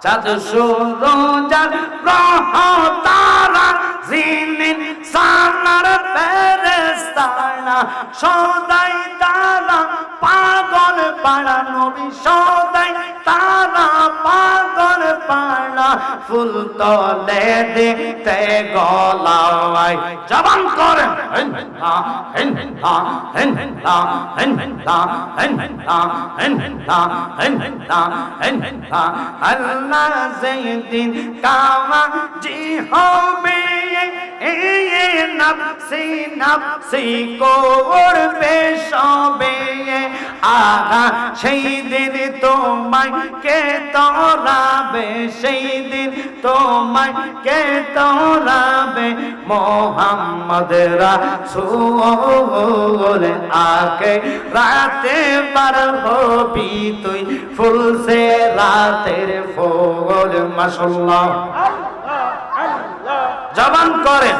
চাঁদ সূরজ গ্রহ তারা জিনিন সানার ফেরেশতারা সদাই তারা পাগল পাড়া নবী সদাই তারা পাগল পাড়া ফুল তলে দেখতে গলায় জবান করে আল্লাহ যেদিন কামাজি হবে নফসি নফসি করবে সবে আগা সেই দিন তোমায় কে তোরাবে সেই দিন তোমায় কে তোরাবে মোহাম্মদ রাসূল আকে রাতে পার হবি তুই ফুল সে রাতের ফুল মাশাআল্লাহ জবান করে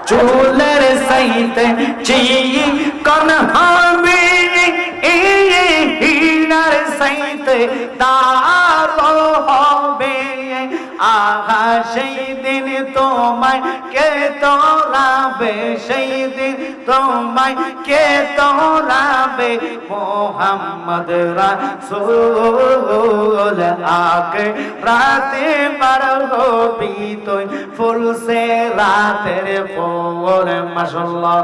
চুলের সাইতে চিকন হবে হিলার সাইতে দারো হবে আহা সেই দিন তোমায় কে তোরাবে সেই দিন তোমায় কে তোরাবে মোহাম্মদ রাসূল আকে রাতে পার হবি তুই ফুল সে রাতের ফুল মাশাআল্লাহ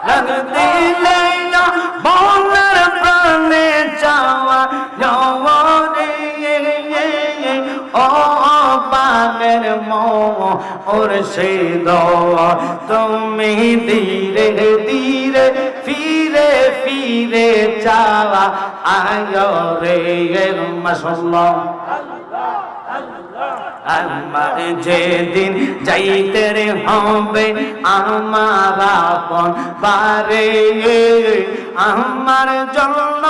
রঙ দিলে মনের প্রাণে চাওয়া যৌবনে ও পানের মুর্শিদ তুমি ধীরে ধীরে ফিরে ফিরে চাওয়া আয় রে মাশাআল্লাহ আমার যেদিন যাইতে রে হবে আমার আপন বারে আমার জন্য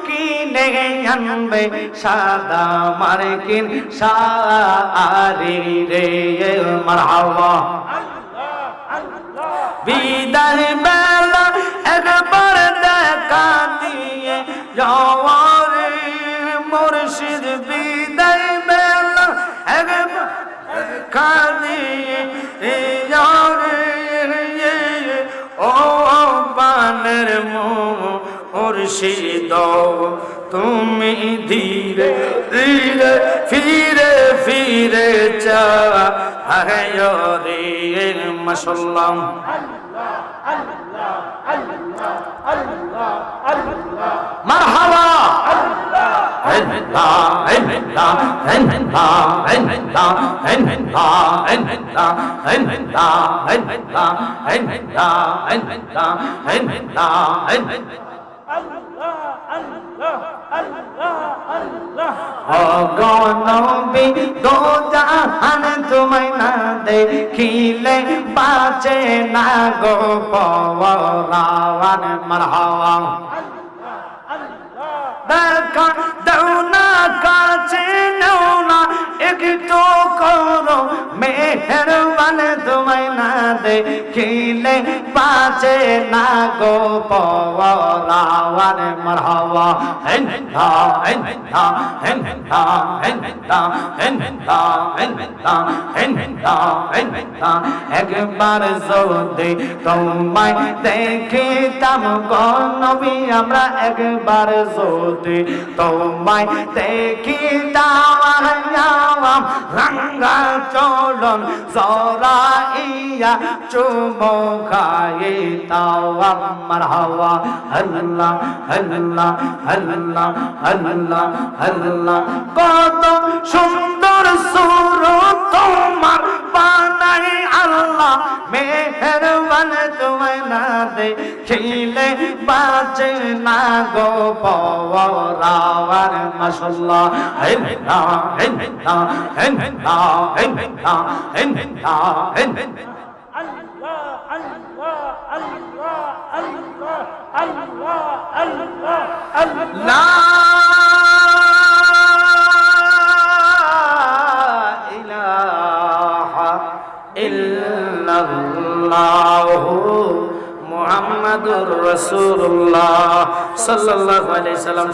কিনে আনবে সাদা মার্কিন শাড়ি রে মারহাবা বিদায় বেলা একবার দেখা দিয়ে যাওয়া রে মুর্শিদ বিদায় বেলা একবার কাঁদি ও বানের মুর্শিদ তুমি ধীরে ধীরে ফিরে ফিরে চাওয়া আয় রে মাশাআল্লাহ মারহাবা নবী দো জাহান তোমায় না দেখিলে বাঁচে না গো পরাণ মারহাবা দেখা দাও না কাছে নাও না একটু করো মেহেরবান তোমায় না দেখিলে বাঁচে না গো পরাণ মারহাবা একবার যদি তোমায় দেখিতাম গো নবী আমরা একবার যদি তোমায় দেখিতাম রঙ্গা চলন জরাইয়া চুমো খাইতাম মারহাবা আল্লাহ আল্লাহ আল্লাহ আল্লাহ আল্লাহ কত সুন্দর সুরত তোমার বানাই আল্লাহ মেহেরবান তোমায় না দেখিলে বাঁচে না গো পরাণ মাশাআল্লাহ লা ইলাহা ইল্লাল্লাহু মুহাম্মাদুর রাসূলুল্লাহ সাল্লাল্লাহু আলাইহি সাল্লাম।